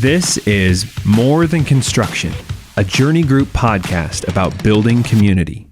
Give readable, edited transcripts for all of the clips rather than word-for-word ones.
This is More Than Construction, a Journey Group podcast about building community.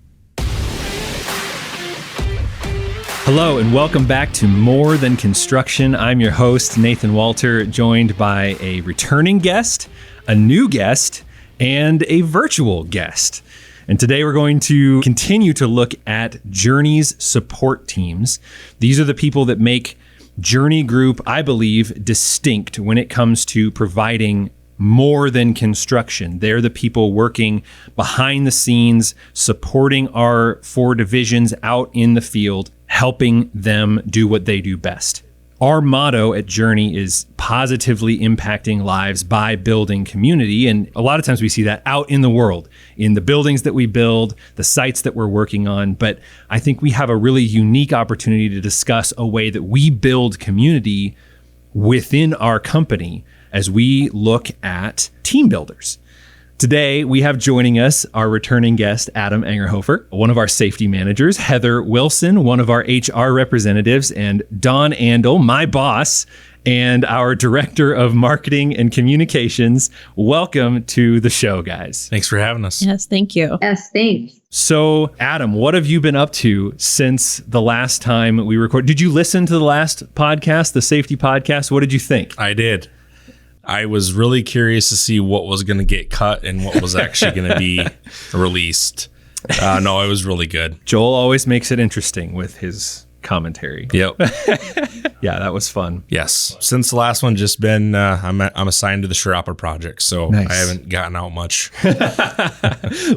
Hello and welcome back to More Than Construction. I'm your host, Nathan Walter, joined by a returning guest, a new guest, and a virtual guest. And today we're going to continue to look at Journey's support teams. These are the people that make Journey Group, I believe, distinct when it comes to providing more than construction. They're the people working behind the scenes, supporting our 4 divisions out in the field, helping them do what they do best. Our motto at Journey is positively impacting lives by building community. And a lot of times we see that out in the world, in the buildings that we build, the sites that we're working on. But I think we have a really unique opportunity to discuss a way that we build community within our company as we look at team builders. Today, we have joining us our returning guest, Adam Engerhofer, one of our safety managers, Heather Wilson, one of our HR representatives, and Dawn Andel, my boss, and our director of marketing and communications. Welcome to the show, guys. Thanks for having us. Yes, thank you. Yes, thanks. So, Adam, what have you been up to since the last time we recorded? Did you listen to the last podcast, the safety podcast? What did you think? I did. I was really curious to see what was going to get cut and what was actually going to be released. No, it was really good. Joel always makes it interesting with his commentary. Yep. Yeah, that was fun. Yes. Since the last one, just been, I'm assigned to the Sharapa project, so nice. I haven't gotten out much.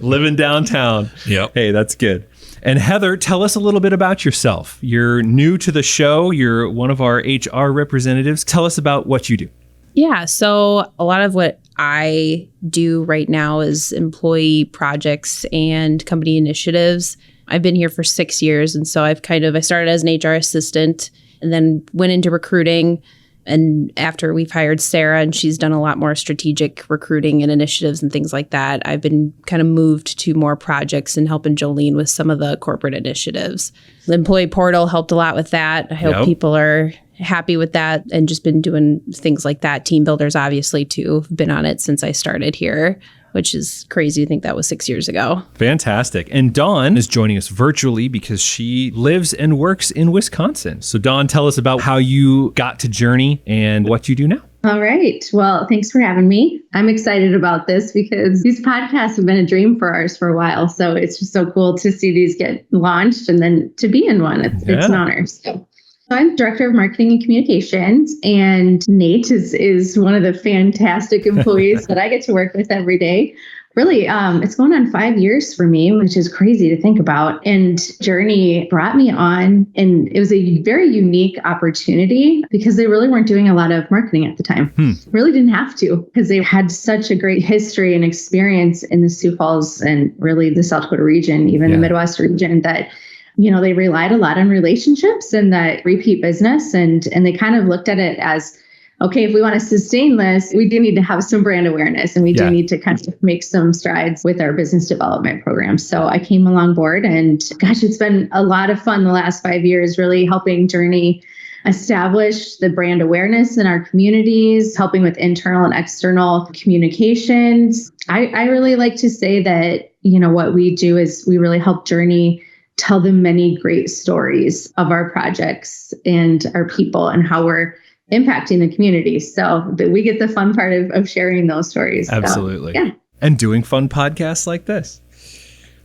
Living downtown. Yep. Hey, that's good. And Heather, tell us a little bit about yourself. You're new to the show. You're one of our HR representatives. Tell us about what you do. Yeah, so a lot of what I do right now is employee projects and company initiatives. I've been here for 6 years, and so I started as an HR assistant and then went into recruiting. And after we've hired Sarah, and she's done a lot more strategic recruiting and initiatives and things like that, I've been kind of moved to more projects and helping Jolene with some of the corporate initiatives. The employee portal helped a lot with that. I hope people are happy with that and just been doing things like that. Team builders, obviously, too. Have been on it since I started here, which is crazy to think that was 6 years ago. Fantastic. And Dawn is joining us virtually because she lives and works in Wisconsin. So Dawn, tell us about how you got to Journey and what you do now. All right. Well, thanks for having me. I'm excited about this because these podcasts have been a dream for ours for a while. So it's just so cool to see these get launched and then to be in one. It's an honor. So I'm Director of Marketing and Communications, and Nate is one of the fantastic employees that I get to work with every day. Really, it's going on 5 years for me, which is crazy to think about. And Journey brought me on, and it was a very unique opportunity because they really weren't doing a lot of marketing at the time. Really didn't have to because they had such a great history and experience in the Sioux Falls and really the South Dakota region, even the Midwest region, that they relied a lot on relationships and that repeat business. And they kind of looked at it as, okay, if we want to sustain this, we do need to have some brand awareness and we do need to kind of make some strides with our business development program. So I came along board and gosh, it's been a lot of fun the last 5 years, really helping Journey establish the brand awareness in our communities, helping with internal and external communications. I really like to say that, what we do is we really help Journey tell them many great stories of our projects and our people and how we're impacting the community. So that we get the fun part of sharing those stories. Absolutely. So, And doing fun podcasts like this.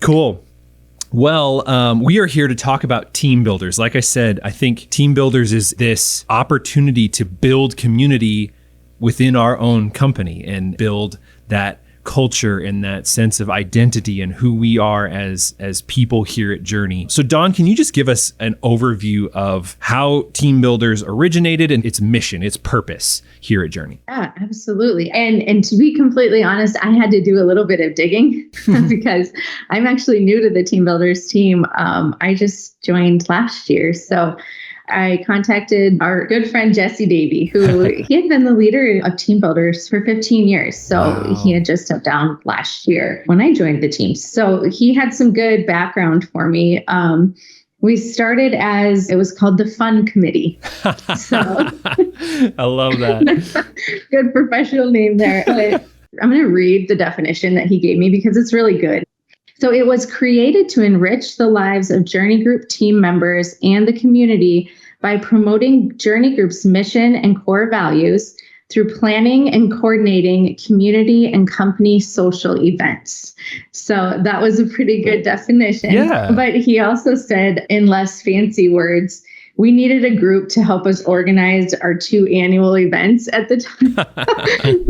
Cool. Well, we are here to talk about team builders. Like I said, I think team builders is this opportunity to build community within our own company and build that culture and that sense of identity and who we are as people here at Journey. So Dawn, can you just give us an overview of how team builders originated and its mission, its purpose here at Journey? Yeah, absolutely. And to be completely honest, I had to do a little bit of digging because I'm actually new to the team builders team. I just joined last year. So I contacted our good friend, Jesse Davey, who he had been the leader of team builders for 15 years. So he had just stepped down last year when I joined the team. So he had some good background for me. We started it was called the Fun Committee. So I love that. good professional name there. But I'm going to read the definition that he gave me because it's really good. So it was created to enrich the lives of Journey Group team members and the community by promoting Journey Group's mission and core values through planning and coordinating community and company social events. So that was a pretty good definition. Yeah. But he also said, in less fancy words, we needed a group to help us organize our 2 annual events at the time,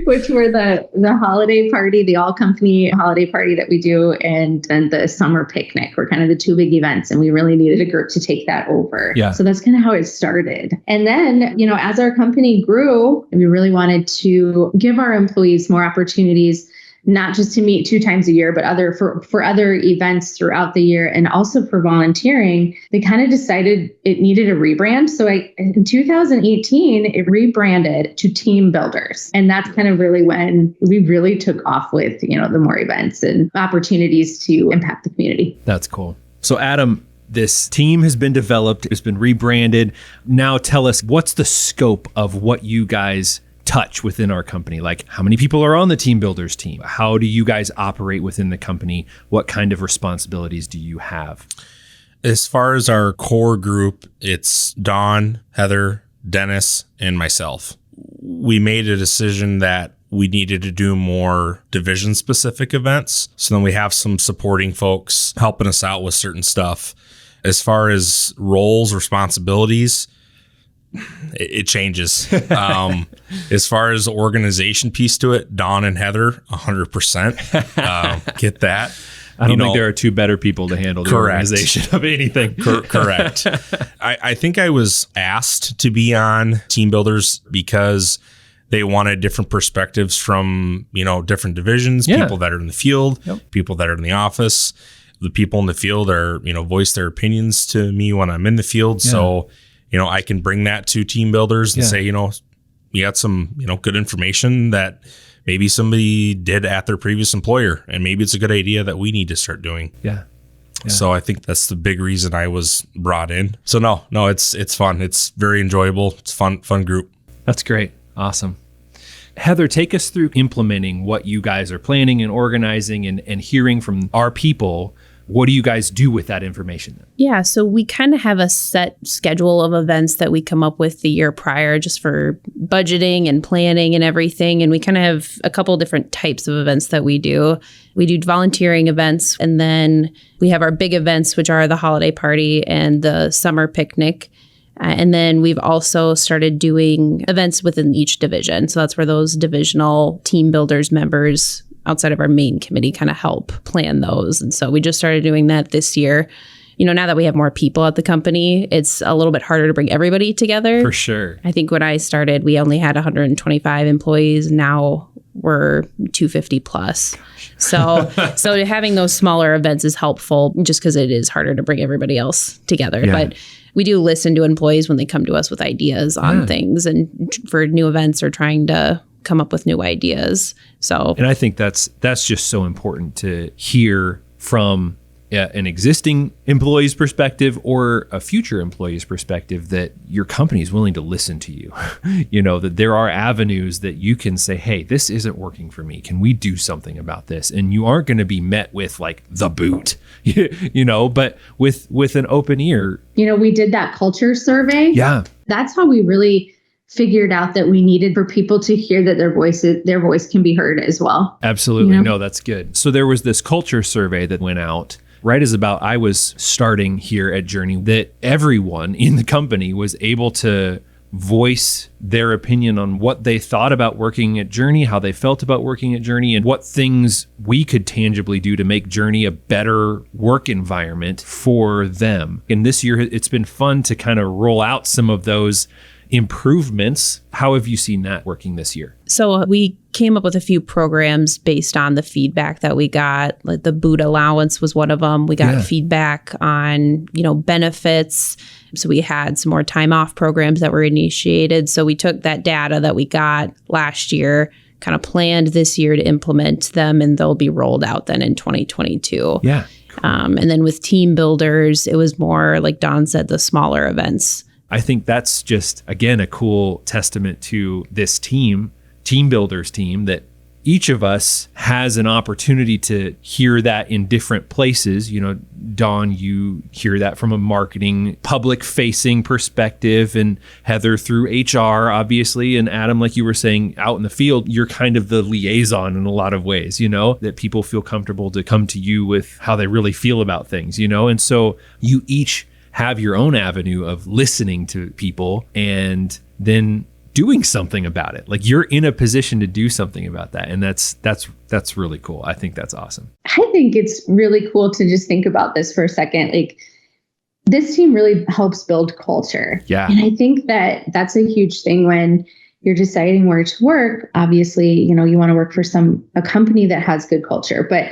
which were the holiday party, the all-company holiday party that we do, and then the summer picnic were kind of the 2 big events. And we really needed a group to take that over. Yeah. So that's kind of how it started. And then, as our company grew, we really wanted to give our employees more opportunities, not just to meet 2 times a year, but for other events throughout the year, and also for volunteering. They kind of decided it needed a rebrand. So in 2018, it rebranded to Team Builders. And that's kind of really when we really took off with, the more events and opportunities to impact the community. That's cool. So Adam, this team has been developed, it's been rebranded. Now tell us, what's the scope of what you guys touch within our company? Like, how many people are on the Team Builders team? How do you guys operate within the company? What kind of responsibilities do you have? As far as our core group, it's Dawn, Heather, Dennis, and myself. We made a decision that we needed to do more division-specific events. So then we have some supporting folks helping us out with certain stuff. As far as roles, responsibilities, it changes. As far as the organization piece to it, Dawn and Heather, 100%. Get that. I don't think there are 2 better people to handle the correct. Organization of anything. Correct. I think I was asked to be on Team Builders because they wanted different perspectives from, different divisions, people that are in the field, people that are in the office. The people in the field are, voice their opinions to me when I'm in the field. Yeah. So, I can bring that to Team Builders and say, you got some, good information that maybe somebody did at their previous employer, and maybe it's a good idea that we need to start doing. Yeah. So I think that's the big reason I was brought in. So no, it's fun. It's very enjoyable. It's fun group. That's great. Awesome. Heather, take us through implementing what you guys are planning and organizing and hearing from our people. What do you guys do with that information? Yeah, so we kind of have a set schedule of events that we come up with the year prior just for budgeting and planning and everything. And we kind of have a couple different types of events that we do. We do volunteering events, and then we have our big events, which are the holiday party and the summer picnic. And then we've also started doing events within each division. So that's where those divisional Team Builders members outside of our main committee kind of help plan those. And so we just started doing that this year. Now that we have more people at the company, it's a little bit harder to bring everybody together. For sure. I think when I started, we only had 125 employees. Now we're 250 plus. So having those smaller events is helpful just because it is harder to bring everybody else together. Yeah. But we do listen to employees when they come to us with ideas on things and for new events or trying to come up with new ideas. And I think that's just so important to hear from an existing employee's perspective or a future employee's perspective, that your company is willing to listen to you. That there are avenues that you can say, hey, this isn't working for me. Can we do something about this? And you aren't going to be met with like the boot, but with an open ear. We did that culture survey. Yeah. That's how we really figured out that we needed for people to hear that their voice can be heard as well. Absolutely. No, that's good. So there was this culture survey that went out right as about I was starting here at Journey, that everyone in the company was able to voice their opinion on what they thought about working at Journey, how they felt about working at Journey, and what things we could tangibly do to make Journey a better work environment for them. And this year, it's been fun to kind of roll out some of those improvements. How have you seen that working this year? So we came up with a few programs based on the feedback that we got. Like the boot allowance was one of them. We got feedback on, benefits. So we had some more time off programs that were initiated. So we took that data that we got last year, kind of planned this year to implement them, and they'll be rolled out then in 2022. Yeah. And then with team builders, it was more like Don said, the smaller events. I think that's just, again, a cool testament to this team builders team, that each of us has an opportunity to hear that in different places. You know, Dawn, you hear that from a marketing, public facing perspective, and Heather through HR, obviously. And Adam, like you were saying, out in the field, you're kind of the liaison in a lot of ways, you know, that people feel comfortable to come to you with how they really feel about things, you know? And so you each have your own avenue of listening to people and then doing something about it. Like you're in a position to do something about that. And that's really cool. I think that's awesome. I think it's really cool to just think about this for a second. Like this team really helps build culture. Yeah. And I think that that's a huge thing when you're deciding where to work. Obviously, you know, you want to work for a company that has good culture, but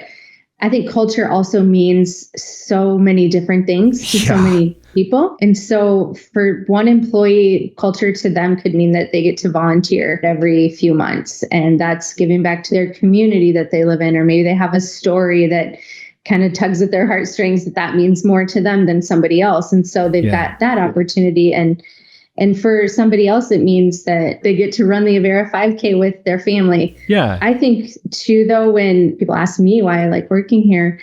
I think culture also means so many different things to so many people. And so for one employee, culture to them could mean that they get to volunteer every few months. And that's giving back to their community that they live in. Or maybe they have a story that kind of tugs at their heartstrings that means more to them than somebody else. And so they've got that opportunity. And for somebody else, it means that they get to run the Avera 5K with their family. Yeah. I think too, though, when people ask me why I like working here,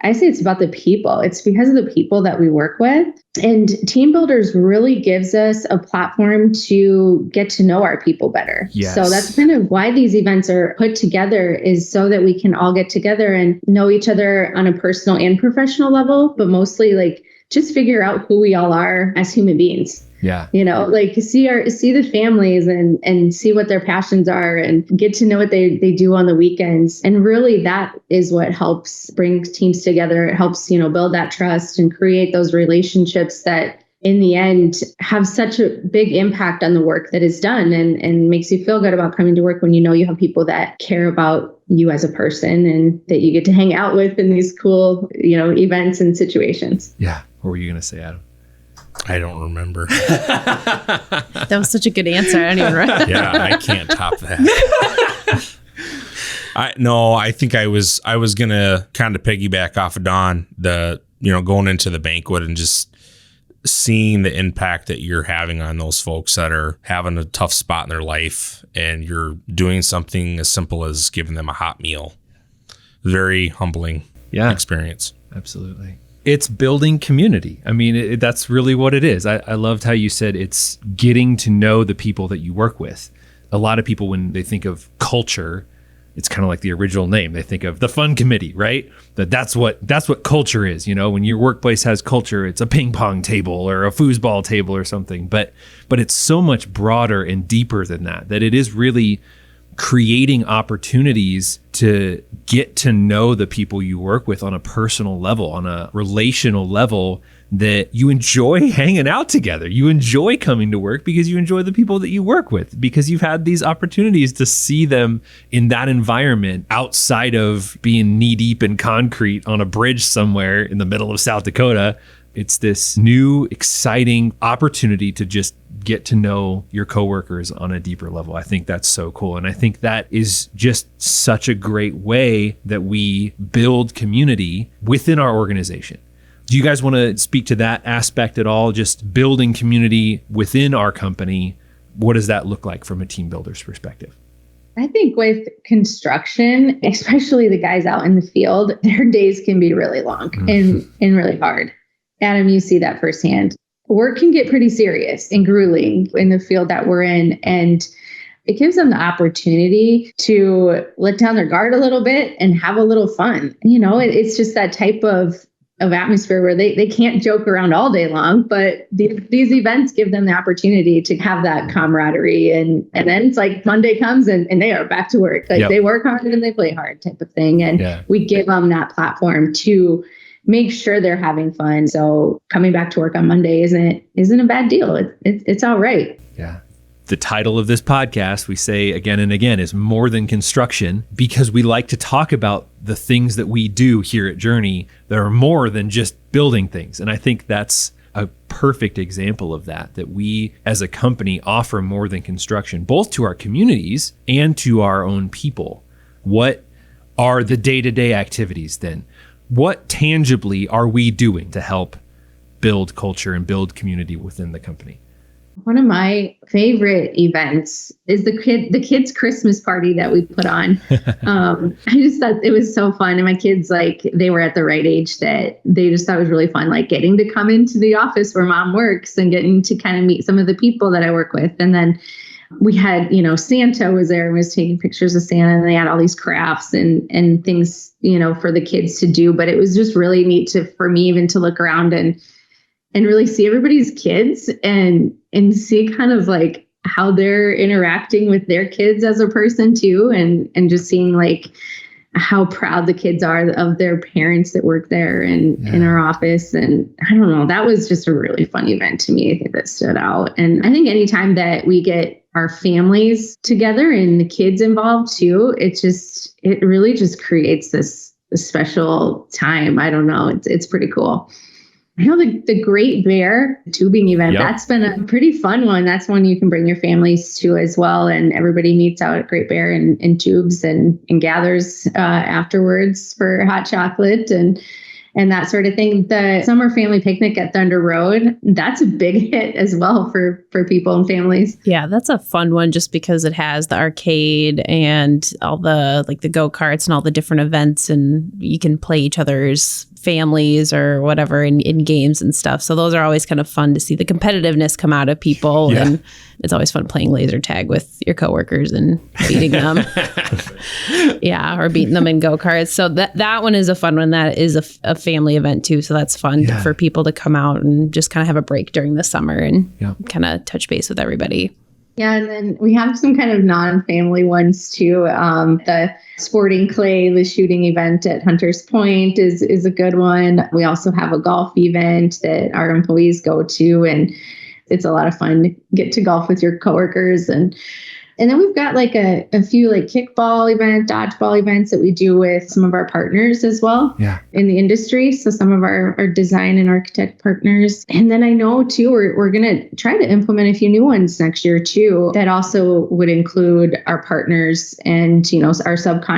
I say it's about the people. It's because of the people that we work with. And Team Builders really gives us a platform to get to know our people better. Yes. So that's kind of why these events are put together, is so that we can all get together and know each other on a personal and professional level, but mostly like just figure out who we all are as human beings. Yeah. You know, like see the families and see what their passions are and get to know what they do on the weekends. And really that is what helps bring teams together. It helps, you know, build that trust and create those relationships that in the end have such a big impact on the work that is done and makes you feel good about coming to work when you know you have people that care about you as a person and that you get to hang out with in these cool, you know, events and situations. Yeah. What were you going to say, Adam? I don't remember. That was such a good answer. I don't even remember. Yeah, I can't top that. I think I was gonna kind of piggyback off of Don, going into the banquet and just seeing the impact that you're having on those folks that are having a tough spot in their life, and you're doing something as simple as giving them a hot meal. Very humbling experience. Absolutely. It's building community. I mean, that's really what it is. I loved how you said it's getting to know the people that you work with. A lot of people, when they think of culture, it's kind of like the original name. They think of the fun committee, right? That's what culture is. You know, when your workplace has culture, it's a ping pong table or a foosball table or something. But it's so much broader and deeper than that it is really creating opportunities to get to know the people you work with on a personal level, on a relational level, that you enjoy hanging out together. You enjoy coming to work because you enjoy the people that you work with, because you've had these opportunities to see them in that environment outside of being knee deep in concrete on a bridge somewhere in the middle of South Dakota. It's this new, exciting opportunity to just get to know your coworkers on a deeper level. I think that's so cool. And I think that is just such a great way that we build community within our organization. Do you guys want to speak to that aspect at all? Just building community within our company. What does that look like from a team builder's perspective? I think with construction, especially the guys out in the field, their days can be really long and really hard. Adam, you see that firsthand. Work can get pretty serious and grueling in the field that we're in. And it gives them the opportunity to let down their guard a little bit and have a little fun. You know, it's just that type of atmosphere where they can't joke around all day long, but these events give them the opportunity to have that camaraderie. And then it's like Monday comes and they are back to work. Like They work hard and they play hard type of thing. And we give them that platform to make sure they're having fun. So coming back to work on Monday isn't a bad deal. It's all right. Yeah. The title of this podcast, we say again and again, is More Than Construction, because we like to talk about the things that we do here at Journey that are more than just building things. And I think that's a perfect example of that we as a company offer more than construction, both to our communities and to our own people. What are the day-to-day activities then? what tangibly are we doing to help build culture and build community within the company? One of my favorite events is the kids' Christmas party that we put on. I just thought it was so fun. And my kids, they were at the right age that they just thought it was really fun, getting to come into the office where mom works and getting to kind of meet some of the people that I work with. And then we had, Santa was there and was taking pictures of Santa, and they had all these crafts and things, for the kids to do. But it was just really neat for me even to look around and really see everybody's kids and see kind of how they're interacting with their kids as a person too. And just seeing how proud the kids are of their parents that work there and in our office. And I don't know, that was just a really fun event to me. I think that stood out. And I think anytime that we get our families together and the kids involved too, it really just creates this special time. I don't know. It's pretty cool. I know the Great Bear tubing event, that's been a pretty fun one. That's one you can bring your families to as well. And everybody meets out at Great Bear in tubes and gathers afterwards for hot chocolate and that sort of thing. The summer family picnic at Thunder Road, that's a big hit as well for people and families. Yeah, that's a fun one just because it has the arcade and all the the go-karts and all the different events, and you can play each other's families or whatever in games and stuff. So those are always kind of fun to see the competitiveness come out of people. Yeah. And it's always fun playing laser tag with your coworkers and beating them. Or beating them in go-karts. So that one is a fun one. That is a family event too. So that's fun for people to come out and just kind of have a break during the summer and kind of touch base with everybody. Yeah, and then we have some kind of non-family ones too. The sporting clay, the shooting event at Hunters Point is a good one. We also have a golf event that our employees go to, and it's a lot of fun to get to golf with your coworkers. And then we've got a few kickball event, dodgeball events that we do with some of our partners as well in the industry. So some of our design and architect partners. And then I know too, we're going to try to implement a few new ones next year too, that also would include our partners and, our subcontractors